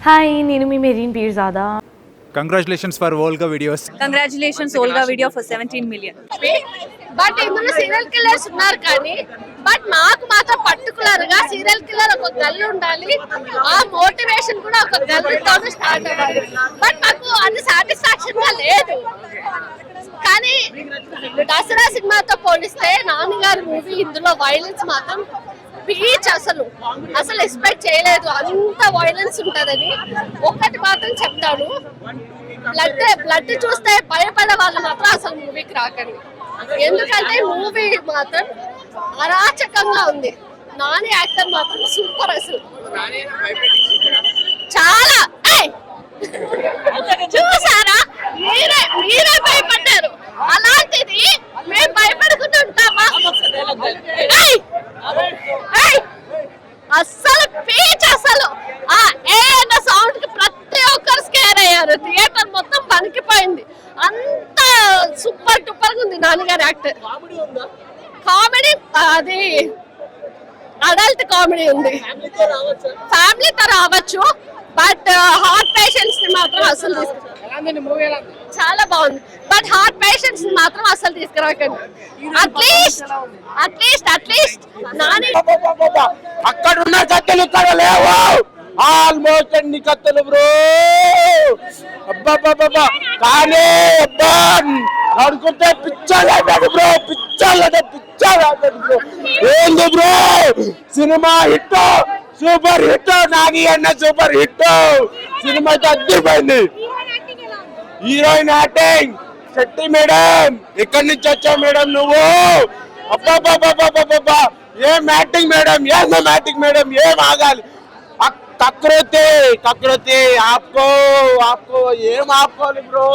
Hi, నేను మీ Merin Pirzada. Congratulations for Volga videos. Congratulations Olga video for 17 million. But ఇందులో serial killers ఉన్నారు కానీ బట్ నాకు మాత్రం పర్టికులర్ గా సీరియల్ కిల్లర్ ఒక గర్ల్ ఉండాలి, ఆ మోటివేషన్ కూడా ఒక గర్ల్ తోనే స్టార్ట్ అవ్వాలి. బట్ నాకు అది సాటిస్ఫాక్షన్ గా లేదు. కానీ దసరా సినిమాతో పోలిస్తే నాన్నగారి మూవీ ఇందులో వైలెన్స్ మాత్రం పీచ్. అసలు ఎక్స్పెక్ట్ చేయలేదు అంత వైలెన్స్ ఉంటుందని. ఒక్కటి మాత్రం చెప్తాను, బ్లడ్ చూస్తే భయపడే వాళ్ళు మాత్రం అసలు మూవీకి రాకండి. ఎందుకంటే మూవీ మాత్రం అరాచకంగా ఉంది. నాని యాక్టర్ మాత్రం సూపర్. అసలు చాలా చూసారా, మీరే భయపడ్డారు. అలాంటిది మేము భయపడుకుంటుంటామా? అస్సలు పీచ్. అసలు ఏ అన్న సౌండ్ కి ప్రతి ఒక్కరు స్కేర్ అయ్యారు. థియేటర్ మొత్తం పనికిపోయింది. అంత సూపర్ టూపర్ గా ఉంది నాన్నగారి యాక్టర్. కామెడీ అది అడల్ట్ కామెడీ ఉంది, ఫ్యామిలీతో రావచ్చు. బట్ హార్ట్ పేషెంట్స్ ని మాత్రం అసలు చాలా బాగుంది. బట్ హార్ట్ పేషెంట్స్ ని మాత్రం అసలు తీసుకురాకండి. అట్లీస్ట్ నాని అక్కడ ఉన్న కత్తెలు ఇక్కడ లేవు. ఆల్మోస్ట్ అన్ని కత్తెలు బ్రో. అబ్బాబ్బాబ్బా కానీ అబ్బా అనుకుంటే పిచ్చాలు అయిపోయాడు బ్రో. పిచ్చాలు అయిపోయాడు బ్రో. ఏంది bro cinema hit, super hit. Nagi అన్న సూపర్ హిట్. సినిమా అయితే అద్దరిపోయింది. హీరోయిన్ యాక్టింగ్ శెట్టి మేడం, ఎక్కడి నుంచి వచ్చావు మేడం నువ్వు? అబ్బాబ్బాబ్బా ఏం యాక్టింగ్ మేడం, ఏం యాక్టింగ్ మేడం, ఏం ఆగాలి. కకృతి ఆపుకో ఏం ఆపుకోవాలి బ్రో.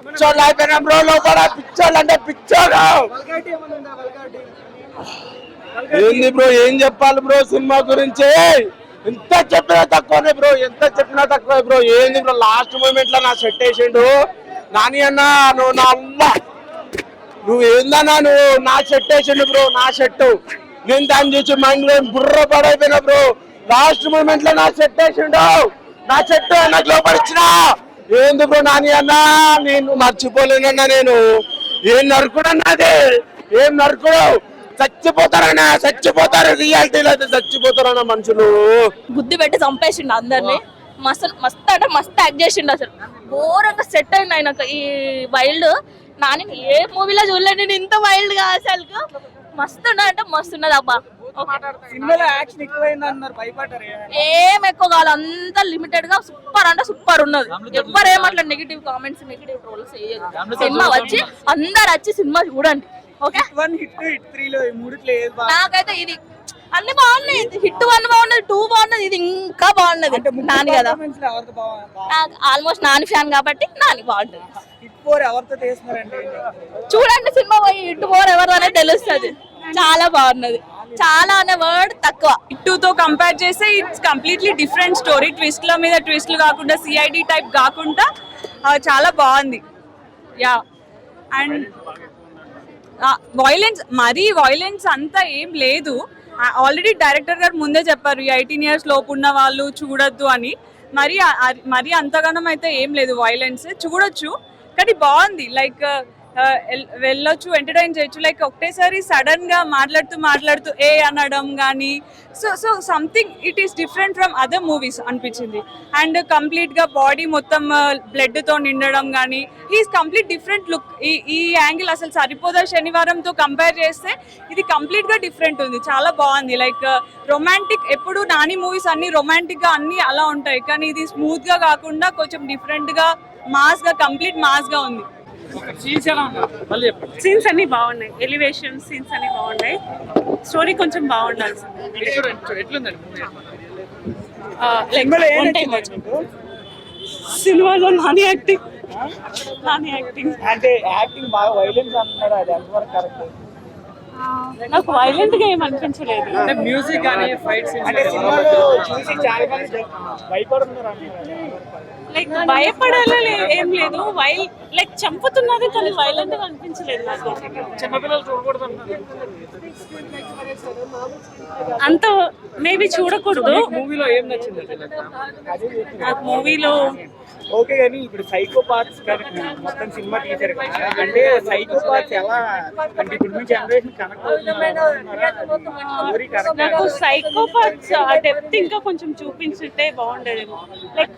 పిచ్చోళ్ళు అయిపోయినా బ్రో. లోపల పిచ్చోళ్ళు అంటే పిచ్చోళ్ళు. ఏంది బ్రో, ఏం చెప్పాలి బ్రో సినిమా గురించి? ఎంత చెప్పినా తక్కువనే బ్రో, ఏంది బ్రో లాస్ట్ మూమెంట్ లో నా సెట్ వేసిండు నాని అన్న. నువ్వు నా అమ్మ, నువ్వు ఏందన్నా నువ్వు నా సెట్ వేసిండు బ్రో. నా సెట్ నేను దాన్ని చూసి మైండ్ లో బుర్ర పడైపోయినా బ్రో. లాస్ట్ మూమెంట్ లో నా సెట్ వేసిండు. నా సెట్ నాకు లోపలిచ్చిన ఏంది బ్రో నాని అన్న. నేను మర్చిపోలేనన్నా. నేను ఏం నరుకుడన్నది, ఏం నరుకుడు. చచ్చిపోతారు రియాలిటీలో అయితే చచ్చిపోతారన్న మనుషులు. బుద్ధి పెట్టి చంపేసిండు అందరినీ. మస్తు అంటే మస్తు యాక్ట్ చేసిండు. అసలు ఘోరంగా సెట్ అయింది ఆయనకు ఈ వైల్డ్. నాని ఏ మూవీలో చూడలేదు నేను ఇంత వైల్డ్ గా. అసలు మస్తున్నా అంటే మస్తున్నది అబ్బా. ఏం ఎక్కువ కాదు, అంతా లిమిటెడ్ గా సూపర్ అంటే సూపర్ ఉన్నది. ఎవరు ఏమట్లా నెగిటివ్ కామెంట్స్ నెగిటివ్ ట్రోల్స్ చేయదు. సినిమా వచ్చి అందరు వచ్చి సినిమా చూడండి. నాకైతే ఇది అన్ని బాగున్నాయి. హిట్ 1 బాగున్నది, 2 బాగున్నది, ఇది ఇంకా బాగున్నది. నాని కదా, నాకు ఆల్మోస్ట్ నాని ఫ్యాన్ కాబట్టి నాని బాగుంటుంది. చూడండి సినిమా పోయి హిట్ 4 ఎవరు అనేది తెలుస్తుంది. చాలా బాగున్నది. చాలా అనే వర్డ్ తక్కువ. హిట్ 2 తో కంపేర్ చేస్తే ఇట్స్ కంప్లీట్లీ డిఫరెంట్ స్టోరీ. ట్విస్ట్ల మీద ట్విస్ట్లు కాకుండా సిఐడి టైప్ కాకుండా చాలా బాగుంది. యా, అండ్ వైలెన్స్ అంతా ఏం లేదు. ఆల్రెడీ డైరెక్టర్ గారు ముందే చెప్పారు 18 years లోపు ఉన్న వాళ్ళు చూడొద్దు అని. మరి అంతగానం అయితే ఏం లేదు. వైలెన్స్ చూడొచ్చు కానీ బాగుంది. లైక్ వెళ్ళొచ్చు, ఎంటర్టైన్ చేయొచ్చు. లైక్ ఒకటేసారి సడన్ గా మాట్లాడుతూ ఏ అనడం కానీ so something it is different from other movies అనిపించింది. అండ్ కంప్లీట్ గా బాడీ మొత్తం బ్లడ్ తో నిండడం కానీ హీస్ కంప్లీట్ డిఫరెంట్ లుక్. ఈ యాంగిల్ అసలు సరిపోదా శనివారంతో కంపేర్ చేస్తే ఇది కంప్లీట్ గా డిఫరెంట్ ఉంది. చాలా బాగుంది. లైక్ రొమాంటిక్, ఎప్పుడు నాని మూవీస్ అన్ని రొమాంటిక్ గా అన్ని అలా ఉంటాయి కానీ ఇది స్మూత్ గా కాకుండా కొంచెం డిఫరెంట్ గా మాస్ గా, కంప్లీట్ మాస్ గా ఉంది. సీన్స్ అన్ని బాగున్నాయి. ఎలివేషన్ సీన్స్ అన్ని బాగున్నాయి. స్టోరీ కొంచెం బాగుండాలి. సినిమాలో నాని యాక్టింగ్ అంటే యాక్టింగ్ బాగా వైలెన్స్ అంటున్నారు, అది ఎంతవరకు కరెక్ట్? నాకు వైలెంట్ గా ఏం అనిపించలేదు. మ్యూజిక్ కానీ ఫైట్ సీన్స్ అంటే సినిమాలో చూసి చాలా మంది భయపడుతున్నారు. లైక్ భయపడాలి ఏం లేదు. లైక్ చంపుతున్నారు కానీ వైలెంట్ గా అనిపించలేదు నాకు. అంత మేబీ చూడకూడదు. మూవీలో ఏం నచ్చింది నాకు మూవీలో ఓకే కానీ ఇప్పుడు సైకోపాత్స్ మొత్తం సినిమా తీశారు కదా, అంటే సైకోపాత్స్ ఎలా అంటే ఇప్పుడు మీ జనరేషన్ కనెక్ట్ నాకు సైకోపాత్స్ ఆ డెప్త్ ఇంకా కొంచెం చూపించుంటే బాగుండేదేమో. లైక్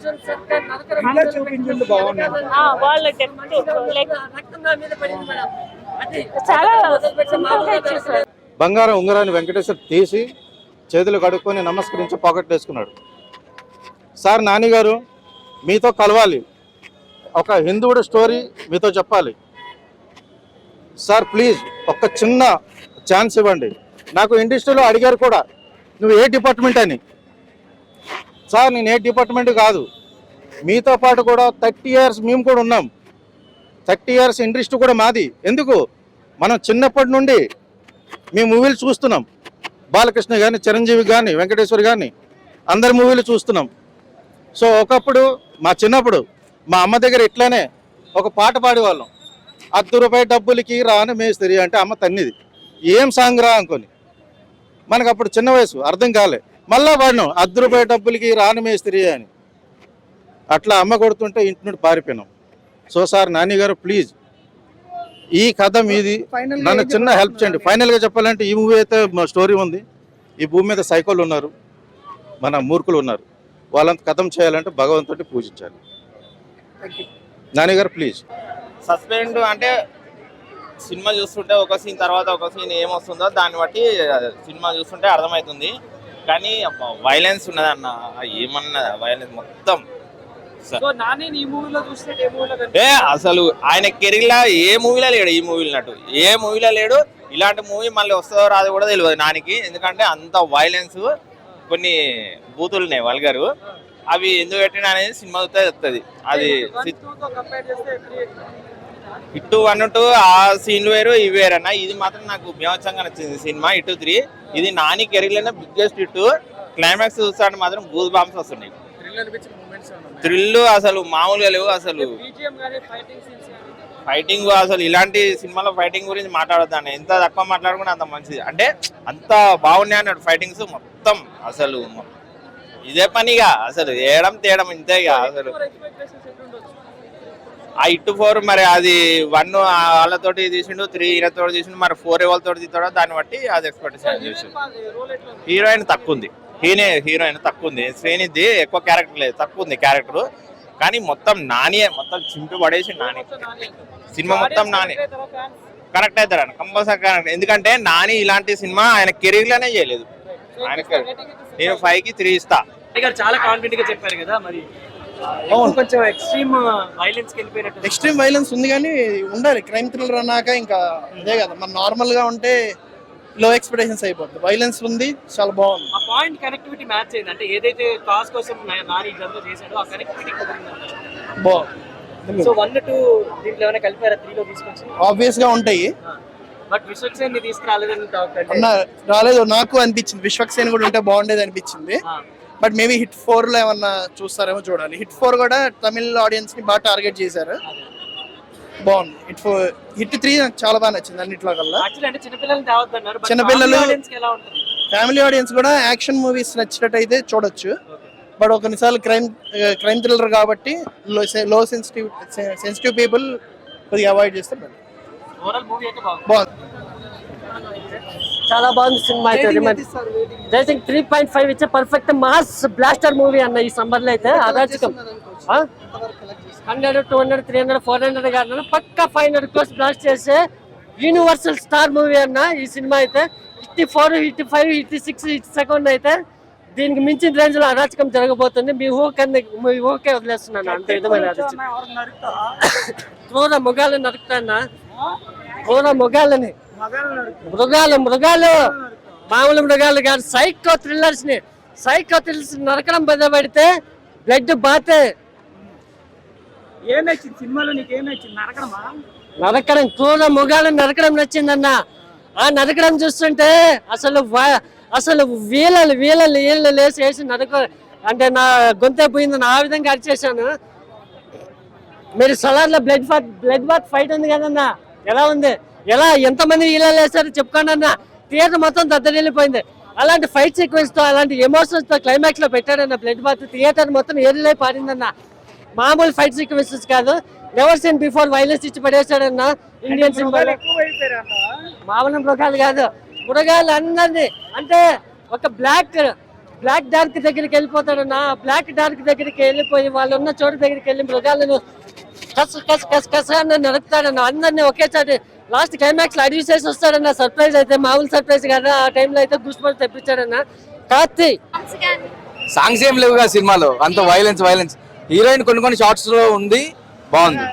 చూపించుంటే బాగుండేది. వాళ్ళ డెప్త్ లైక్ చాలా సింపుల్ గా ఇచ్చేసారు. బంగారం ఉంగరాన్ని వెంకటేశ్వర తీసి చేతులు కడుక్కొని నమస్కరించి పాకెట్ వేసుకున్నాడు. సార్ నాని గారు మీతో కలవాలి, ఒక హిందువుడి స్టోరీ మీతో చెప్పాలి సార్, ప్లీజ్ ఒక్క చిన్న ఛాన్స్ ఇవ్వండి. నాకు ఇండస్ట్రీలో అడిగారు కూడా నువ్వు ఏ డిపార్ట్మెంట్ అని. సార్ నేను ఏ డిపార్ట్మెంట్ కాదు, మీతో పాటు కూడా 30 years మేము కూడా ఉన్నాం. 30 years ఇండస్ట్రీ కూడా మాది. ఎందుకు మనం చిన్నప్పటి నుండి మీ మూవీలు చూస్తున్నాం. బాలకృష్ణ కానీ, చిరంజీవి కానీ, వెంకటేశ్వర్ కానీ అందరి మూవీలు చూస్తున్నాం. సో ఒకప్పుడు మా చిన్నప్పుడు మా అమ్మ దగ్గర ఇట్లానే ఒక పాట పాడేవాళ్ళం. ₹10 డబ్బులకి రాని మేస్త్రి అంటే అమ్మ తన్నిది, ఏం సాంగ్ రా అనుకొని. మనకు అప్పుడు చిన్న వయసు అర్థం కాలే, మళ్ళా పాడినాం ₹10 డబ్బులకి రాని మేస్త్రి అని. అట్లా అమ్మ కొడుతుంటే ఇంటి నుండి పారిపోయినాం. సో సార్ నాని గారు ప్లీజ్ ఈ కథ మీది, నన్ను చిన్న హెల్ప్ చేయండి. ఫైనల్గా చెప్పాలంటే ఈ మూవీ అయితే స్టోరీ ఉంది. ఈ భూమి మీద సైకోలు ఉన్నారు, మన మూర్ఖులు ఉన్నారు. వాళ్ళంత కథం చేయాలంటే భగవంతుడి పూజించాలి. నాని గారు ప్లీజ్. సస్పెండ్ అంటే సినిమా చూస్తుంటే ఒక సీన్ తర్వాత ఒక సీన్ ఏమొస్తుందో దాన్ని బట్టి సినిమా చూస్తుంటే అర్థమవుతుంది. కానీ వైలెన్స్ ఉన్నదన్న, ఏమన్నా వైలెన్స్ మొత్తం అసలు ఆయన కెరీర్లో ఏ మూవీలో లేడు, ఈ మూవీలో నటు ఏ మూవీలో లేడు. ఇలాంటి మూవీ మళ్ళీ వస్తుందో రాదు కూడా తెలియదు నానికి, ఎందుకంటే అంత వైలెన్స్, కొన్ని బూతులు ఉన్నాయి వల్గరు, అవి ఎందుకు పెట్టినా అనేది సినిమా వస్తుంది. అది ఇటు 1, 2 ఆ సీన్లు వేరు ఇవి వేరన్నా. ఇది మాత్రం నాకు బీభత్సంగా నచ్చింది సినిమా. ఇటు 3 ఇది నాని కెరీర్లోనే బిగ్గెస్ట్ హిట్. క్లైమాక్స్ చూస్తాంటే మాత్రం గూస్ బాంబ్స్ వస్తున్నాయి. థ్రిల్ అసలు మామూలుగా లేవు. అసలు ఫైటింగ్ అసలు ఇలాంటి సినిమాలో ఫైటింగ్ గురించి మాట్లాడొద్దాను, ఎంత తక్కువ మాట్లాడుకుంటే అంత మంచిది. అంటే అంత బాగున్నాయి అన్నాడు ఫైటింగ్స్ మొత్తం. అసలు ఇదే పనిగా అసలు ఏడం తేడం ఇంతేగా. అసలు ఆ ఇటు 4 మరి అది 1 వాళ్ళతోటి తీసిండు, 3 ఈయనతో తీసిండు, మరి 4 ఎవరితో తీస్తాడో దాన్ని బట్టి అది ఎక్స్పెక్టేషన్ చేసి. హీరోయిన్ తక్కువ ఉంది, హీరోయిన్ తక్కువ ఉంది. శ్రేణిది ఎక్కువ క్యారెక్టర్ లేదు, తక్కువ ఉంది క్యారెక్టర్. కానీ మొత్తం నానియే, మొత్తం చింపి పడేసి నాని సినిమా మొత్తం నాని కరెక్ట్ అవుతాడు కంపల్సరీ కరెక్ట్. ఎందుకంటే నాని ఇలాంటి సినిమా ఆయన కెరీర్లోనే చేయలేదు. ఆయన నేను 5కి 3 ఇస్తా. చాలా కాన్ఫిడెంట్ గా చెప్పారు కదా, మరి కొంచెం ఎక్స్ట్రీమ్ వైలెన్స్ ఉంది కానీ ఉండాలి. క్రైమ్ థ్రిల్లర్ అన్నాక ఇంకా అదే కదా, మన నార్మల్ గా ఉంటే లో ఎక్స్పెక్టేషన్స్ అయిపోతుంది. వైలెన్స్ ఉంది, చాలా బాగుంది. ఆ పాయింట్ కనెక్టివిటీ మ్యాచ్ అయింది, అంటే ఏదైతే కాజ్ కోసం నాని ఇదంతా చేశాడో ఆ కనెక్టివిటీ బాగుంది. సో 1, 2 దీంట్లో ఏమైనా కలిపారా 3లో తీసుకొచ్చి? ఆబ్వియస్ గా ఉంటాయి, బట్ విశ్వక్సేన్ తీసుకురాలేదని రాలేదు నాకు అనిపించింది. విశ్వక్సేన్ కూడా ఉంటే బాగుండేది అనిపించింది. బట్ మేబీ హిట్ 4 లో ఏమన్నా చూస్తారేమో చూడాలి. హిట్ 4 కూడా తమిళ ఆడియన్స్ ని బాగా టార్గెట్ చేశారు, బాగుంది. హిట్ 3 నాకు చాలా బాగా నచ్చింది అన్నిట్లో కల్లా. చిన్నపిల్లలు, ఫ్యామిలీ ఆడియన్స్ కూడా యాక్షన్ మూవీస్ నచ్చినట్టయితే చూడొచ్చు. బట్ కొన్నిసార్లు క్రైమ్ థ్రిల్లర్ కాబట్టి లో సెన్సిటివ్ పీపుల్ కొద్దిగా అవాయిడ్ చేస్తే బెటర్. బాగుంది, చాలా బాగుంది సినిమా అయితే. రేటింగ్ 3.5 ఇచ్చే పర్ఫెక్ట్ మాస్ బ్లాస్టర్ మూవీ అన్న ఈ సమ్మర్ లో అయితే. అదాచకం 100, 200, 300, 400 కాదు, పక్కా 500 crores బ్లాస్ట్ చేసే యూనివర్సల్ స్టార్ మూవీ అన్న ఈ సినిమా అయితే. హిట్ 4, హిట్ 5, హిట్ 6, హిట్ 7 అయితే దీనికి మించిన రేంజ్ లో అరాచకం జరగబోతుంది. మీ ఊకే వదిలేస్తున్నాను, అంత విధమైన క్రూర మృగాలను నరుకుతాన్నా, క్రూర మృగాలని, మృగాలు మామూలు మృగాలు కాదు, సైకో థ్రిల్లర్స్ నరకడం బయటపడితే బ్లడ్ బాతే. సినిమాలో నీకు ఏం నచ్చింది? నరకడం, క్రూర మృగాలను నరకడం నచ్చిందన్న. ఆ నరకడం చూస్తుంటే అసలు వీళ్ళని లేసి నరక అంటే నా గొంతే పోయిందని ఆ విధంగా అరిచేశాను. మీరు సలార్లో బ్లడ్ బాత్ ఫైట్ ఉంది కదన్నా, ఎలా ఉంది, ఎలా ఎంతమంది ఇలా వేస్తారు చెప్పుకోండి అన్న. థియేటర్ మొత్తం దద్దరిల్లిపోయింది. అలాంటి ఫైట్ సీక్వెన్స్ తో, అలాంటి ఎమోషన్స్ తో క్లైమాక్స్ లో పెట్టాడన్న బ్లడ్ బాత్. థియేటర్ మొత్తం ఏరిలై పారిందన్న. మామూలు ఫైట్ సీక్వెన్సెస్ కాదు, నెవర్ సీన్ బిఫోర్ వైలెన్స్ ఇచ్చి పడేస్తాడన్న ఇండియన్ సినిమా. మామూలు మృగాలు కాదు, మృగాలు అందరినీ. అంటే ఒక బ్లాక్ డార్క్ దగ్గరికి వెళ్ళిపోతాడన్న. బ్లాక్ డార్క్ దగ్గరికి వెళ్ళిపోయి వాళ్ళు ఉన్న చోటు దగ్గరికి వెళ్ళి మృగాలను కస నడుపుతాడన్న. అందరినీ ఒకేసారి లాస్ట్ క్లైమాక్స్ లో అడిగి చేసి వస్తాడన్న. సర్ప్రైజ్ అయితే మామూలు సర్ప్రైజ్ కదా. ఆ టైంలో అయితే గుస్బల్ తెప్పించాడన్న. కార్తీ సాంగ్స్ ఏం లేవు కదా సినిమాలో, అంత వైలెన్స్. హీరోయిన్ కొన్ని షార్ట్స్ లో ఉంది, బాగుంది.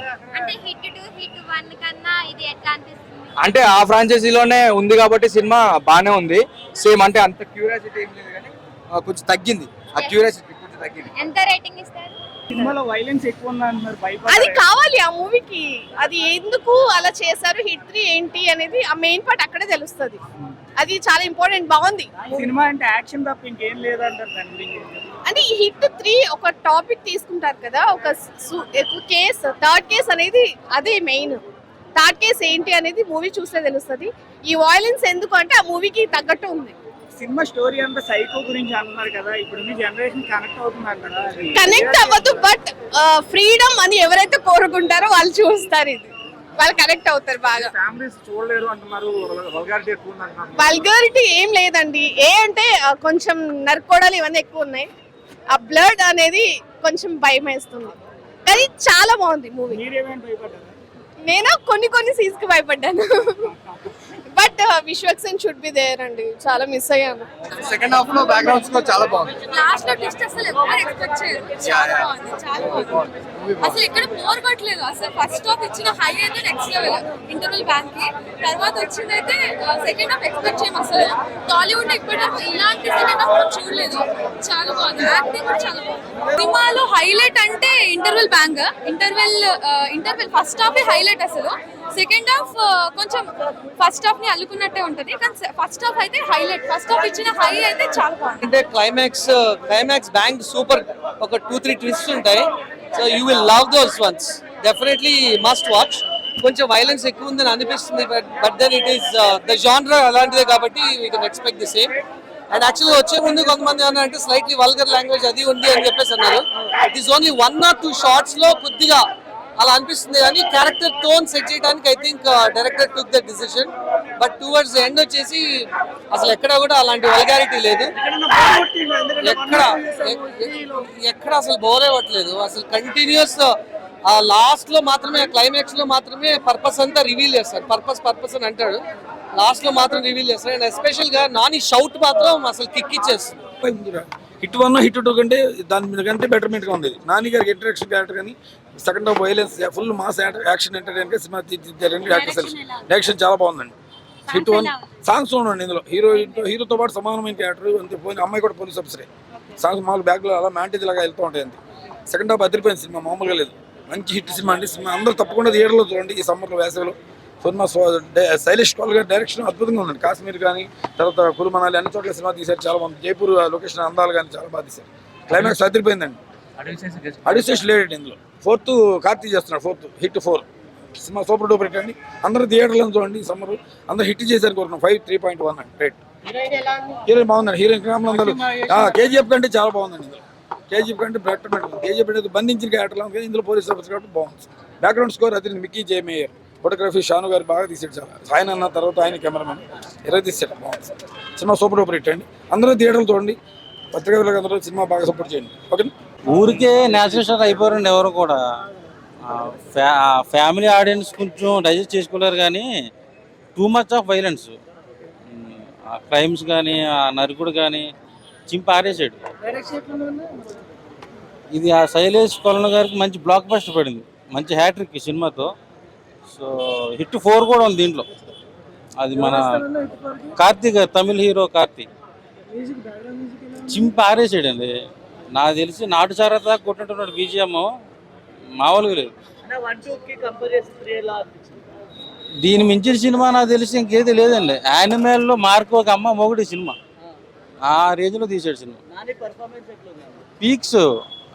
అంటే ఆ ఫ్రాంచైజీలోనే ఉంది కాబట్టి సినిమా బానే ఉంది. సేమ్ అంటే అంత క్యూరియాసిటీ ఏం లేదు కానీ కొంచెం తగ్గింది, ఆ క్యూరియాసిటీ కొంచెం తగ్గింది. ఎంత రేటింగ్ ఇస్తారు? సినిమాలో వైలెన్స్ ఎక్కువ ఉంది అంటున్నారు, అది కావాలి ఆ మూవీకి. అది ఎందుకు అలా చేశారు, హిట్ 3 ఏంటి అనేది ఆ మెయిన్ పార్ట్ అక్కడే తెలుస్తుంది. అది చాలా ఇంపార్టెంట్. బాగుంది సినిమా. అంటే యాక్షన్ తప్ప ఇంకేం లేదంటారు దాని గురించి. అంటే ఈ హిట్ 3 ఒక టాపిక్ తీసుకుంటారు కదా, ఒక కేసు, థర్డ్ కేసు అనేది అదే మెయిన్. థర్డ్ కేసు ఏంటి అనేది మూవీ చూస్తే తెలుస్తుంది. ఈ వైలెన్స్ ఎందుకు అంటే ఆ మూవీకి తగ్గట్టు ఉంది. సినిమా స్టోరీ అంతా సైకో గురించి అంటున్నారు కదా, ఇప్పుడు మీ జనరేషన్ కనెక్ట్ అవుతున్నారు కదా. కనెక్ట్ అవ్వదు, బట్ ఫ్రీడమ్ అని ఎవరైతే కోరుకుంటారో వాళ్ళు చూస్తారు. ఇది వాళ్ళు కనెక్ట్ అవుతారు బాగా. ఫ్యామిలీస్ చూడలేరు అంటున్నారు, వల్గారిటీ ఎక్కువ ఉంది అంటున్నారు. వల్గారిటీ ఏం లేదండి. అంటే కొంచెం నరుకోడాలు ఇవన్నీ ఎక్కువ ఉన్నాయి. ఆ బ్లడ్ అనేది కొంచెం భయం వేస్తుంది, కానీ చాలా బాగుంది మూవీ. మీరేమేమి భయపడ్డారు? నేను కొన్ని సీన్స్ కి భయపడ్డాను. But Vishwaksen should be there అండి. చాలా మిస్ అయ్యాను. సెకండ్ హాఫ్ లో బ్యాక్గ్రౌండ్ స్కోర్ చాలా బాగుంది. లాస్ట్ లో ట్విస్ట్ అసలు ఎవరు ఎక్స్పెక్ట్ చేయరు. చాలా బాగుంది. అసలు ఎక్కడ బోర్ కొట్టలేదు. అసలు ఫస్ట్ హాఫ్ ఇచ్చిన హై అయితే నెక్స్ట్ లెవెల్ ఇంటర్వెల్ బ్యాంక్ కి. తర్వాత వచ్చింది అయితే సెకండ్ హాఫ్ ఎక్స్పెక్ట్ చేయము. అసలు టాలీవుడ్ ఇప్పటివరకు ఇలాంటి సెకండ్ హాఫ్ చూడలేదు. చాలా బాగుంది, యాక్టింగ్ కూడా చాలా బాగుంది. సినిమాలో హైలైట్ అంటే interval bank. Interval first half highlight. అసలు సెకండ్ హాఫ్ కొంచెం ఫస్ట్ హాఫ్ ని అల్లుకున్నట్టే ఉంటది, కానీ ఫస్ట్ హాఫ్ అయితే హైలైట్. ఫస్ట్ హాఫ్ ఇచ్చిన హై అయితే చాలా బాగుంది. అంటే క్లైమాక్స్ బ్యాంక్ సూపర్. ఒక 2-3 ట్విస్ట్ ఉంటాయి. So you will love those ones. Definitely must watch. కొంచెం వైలెన్స్ ఎక్కువ ఉందని అనిపిస్తుంది, but then it is the genre అలాంటిదే కాబట్టి we can expect the same. And actually వచ్చే ముందు కొంతమంది అంటే స్లైట్లీ వల్గర్ లాంగ్వేజ్ అది ఉంది అని చెప్పేసి అన్నారు. It is only 1 or 2 shorts లో కొద్దిగా అలా అనిపిస్తుంది, కానీ క్యారెక్టర్ టోన్ సెట్ చేయడానికి I think director took the decision. But towards end వచ్చేసి అసలు ఎక్కడ కూడా అలాంటి వల్గారిటీ లేదు. ఎక్కడ అసలు బోర్ అవ్వట్లేదు. అసలు కంటిన్యూస్ ఆ లాస్ట్ లో మాత్రమే, క్లైమాక్స్ లో మాత్రమే పర్పస్ అంతా రివీల్ చేస్తారు. పర్పస్ అని అంటాడు, లాస్ట్ లో మాత్రం రివీల్ చేస్తారు. అండ్ ఎస్పెషల్ గా నాని షౌట్ మాత్రం అసలు కిక్ ఇచ్చేస్తుంది. హిట్ 1 హిట్ 2 కంటే దాని మీద కంటే బెటర్మెంట్ గా ఉంది. నాని గారికి ఇంట్రడక్షన్ క్యారెక్టర్ కానీ, second half violence, full mass action entertain గా సినిమా తీర్చిదిద్దారండి. డైరెక్షన్ చాలా బాగుందండి. హిట్ 1 సాంగ్స్ ఉండండి ఇందులో. హీరోతో పాటు సమానమైన క్యారెక్టర్. అంతే పోయిన అమ్మాయి కూడా పోలీస్ ఆఫీసరే. సాంగ్స్ మామూలు బ్యాగ్ లో అలా మ్యాంటేజ్ లాగా వెళ్తూ ఉంటాయి. అంతే. సెకండ్ హాఫ్ అదిరిపోయింది సినిమా, మామూలుగా లేదు. మంచి హిట్ సినిమా అండి. సినిమా అందరూ తప్పకుండా థియేటర్లో చూడండి ఈ సమ్మర్లో, వేసవిలో. సినిమా శైలేష్ కాల్ గారి డైరెక్షన్ అద్భుతంగా ఉందండి. కాశ్మీర్ కానీ, తర్వాత కులు మనాలి అన్ని చోట్ల సినిమా తీశారు. చాలా బాగుంది. జైపూర్ లొకేషన్ అందాలు కానీ చాలా బాగా తీశారు. క్లైమాక్స్ అదిరిపోయిందండి. అడిషేషన్ లేట్ ఇందులో. 4th కార్తీ చేస్తున్నాడు. 4th hit 4 cinema super duper hit అండి. అందరూ థియేటర్లో చూడండి ఈ సమ్మర్. అందరూ హిట్ చేశారు కోరుకున్నాం. 5 3.1 అండి రేట్. హీరోయిన్ బాగుందండి. హీరోయిన్ అందరూ కేజీఎఫ్ కంటే చాలా బాగుందండి ఇందులో. కేజీఎఫ్ కంటే బెటర్. కేజీఎఫ్ అంటే బంధించిన క్యారెక్టర్లో ఉంది, ఇందులో పోలీస్ ఆఫీసర్ కాబట్టి బాగుంది. బ్యాక్గ్రౌండ్ స్కోర్ అది మిక్కీ జే మేయర్. ఫోటోగ్రఫీ షాను గారు బాగా తీసాడు. చాలా ఆయన అన్న తర్వాత ఆయన కెమెరామెన్ తీసాడు. బాగుంది సినిమా. సూపర్ డూపర్ హిట్ అండి. అందరూ థియేటర్లు చూడండి. పత్రికలకు అందరూ సినిమా బాగా సపోర్ట్ చేయండి. ఓకే. ఊరికే నేచురల్ స్టార్ అయిపోయారండి ఎవరు కూడా. ఫ్యామిలీ ఆడియన్స్ కొంచెం డైజెస్ట్ చేసుకోలేరు, కానీ too much of violence, crimes కానీ, ఆ నరుకుడు కానీ చింపి ఆరేసాడు. ఇది ఆ శైలేష్ కొలన్ గారికి మంచి బ్లాక్ బస్టర్ పడింది, మంచి హ్యాట్రిక్ ఈ సినిమాతో. సో హిట్ 4 కూడా ఉంది దీంట్లో. అది మన కార్తీక్ గారు, తమిళ హీరో కార్తీక్ చింపి ఆరేసాడండి. నాకు తెలిసి నాటు చారా దాకా కొట్టినట్టున్నాడు. బీజిఎం మామూలుగా లేదు. దీని మించిన సినిమా నాకు తెలిసి ఇంకేది లేదండి. యానిమల్లో మార్కు ఒక అమ్మ మొగుడి సినిమా ఆ రేంజ్లో తీసాడు సినిమా. పీక్స్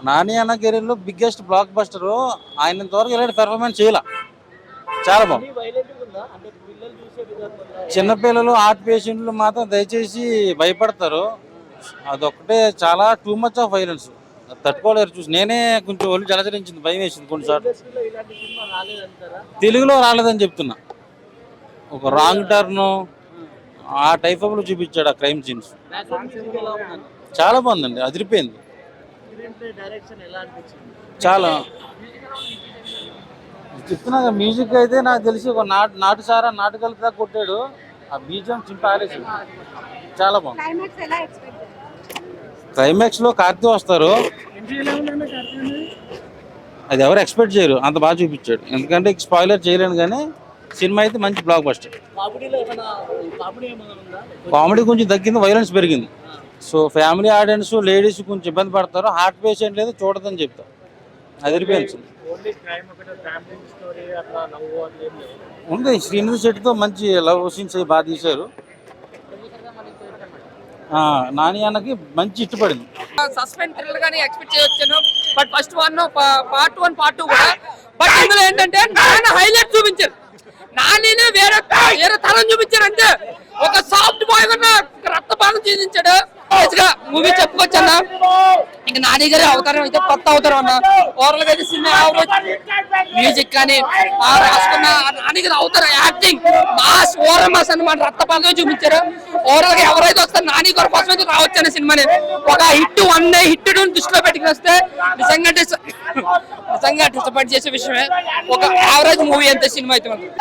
నాని అన్న కెరీర్లో బిగ్గెస్ట్ బ్లాక్ బస్టర్. ఆయన ఇంతవరకు ఇలాంటి పెర్ఫార్మెన్స్ చేయాల. చాలా బాగుంది. చిన్నపిల్లలు హార్ట్ పేషెంట్లు మాత్రం దయచేసి భయపడతారు. అదొక్కటే చాలా టూ మచ్ ఆఫ్ వైలెన్స్, తట్టుకోలేరు. చూసి నేనే కొంచెం ఒళ్ళు జలచరించింది, భయం వేసింది కొన్నిసార్లు. తెలుగులో రాలేదని చెప్తున్నా. ఒక రాంగ్ టర్న్ ఆ టైప్ ఆఫ్ లో చూపించాడు ఆ క్రైమ్ సీన్స్. చాలా బాగుందండి, అదిరిపోయింది. చాలా చెప్తున్నా. మ్యూజిక్ అయితే నాకు తెలిసి ఒక నాటు సారా నాటుకలతో కొట్టాడు. ఆ బీజం చింపాలేసి చాలా బాగుంది. క్లైమాక్స్ లో కార్తీ వస్తారు, అది ఎవరు ఎక్స్పెక్ట్ చేయరు, అంత బాగా చూపించాడు. ఎందుకంటే స్పాయిలర్ చేయలేను కానీ సినిమా అయితే మంచి బ్లాక్ బస్టర్. కామెడీ కొంచెం తగ్గింది, వైలెన్స్ పెరిగింది. సో ఫ్యామిలీ ఆడియన్స్ లేడీస్ కొంచెం ఇబ్బంది పడతారు. హార్ట్ పేషెంట్ లేదు చూడదని చెప్తారు. అదిరిపోయింది. ఉంది శ్రీనిధి శెట్టితో మంచి లవ్ సీన్స్ బాగా తీశారు. నాని అన్నకి మంచి ఇష్టపడింది. సస్పెన్స్ థ్రిల్లర్ గానీ ఎక్స్పెక్ట్ చేయొచ్చాను. బట్ ఫస్ట్ పార్ట్ 1 పార్ట్ 2 కూడా. బట్ ఇందులో ఏంటంటే నాన్న హైలైట్ చూపించారు. నానినే వేరే తరం చూపించారు. అంతే ఒక సాఫ్ట్ బాయ్ కన్నా రక్తపాతం చూపించాడు. మూవీ చెప్పుకోవచ్చు అన్న. ఇంకా నాని గారి అవతారం అయితే కొత్త అవతారం అన్న. ఓవరాల్ గా అయితే సినిమా మ్యూజిక్ కానీ రాసుకున్న నాని గారి అవతారం, యాక్టింగ్ మాస్ ఓవర్ మాస్ అన్నమాట. రక్తపాతం చూపించారు. ఓవరాల్ గా ఎవరైతే వస్తారు నాని గారి కోసం అయితే రావచ్చు అనే సినిమాని. ఒక హిట్ 1 డే హిట్ 2 దృష్టిలో పెట్టుకుని వస్తే నిజంగా డిసప్పాయింట్ చేసే విషయమే. ఒక యావరేజ్ మూవీ అంతే సినిమా అయితే మనకు.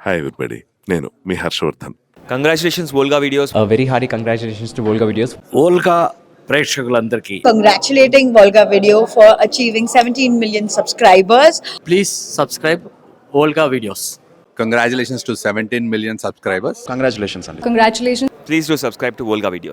హాయ్ ఎవ్రీబడి, నేను మీ Harshavardhan. Congratulations Volga videos. Very hearty congratulations to Volga videos. Volga ప్రేక్షకులందరికీ congratulating Volga video for achieving 17 million subscribers. Please subscribe Volga videos. Congratulations to 17 million subscribers. Congratulations అండి. Congratulations. Please do subscribe to Volga videos.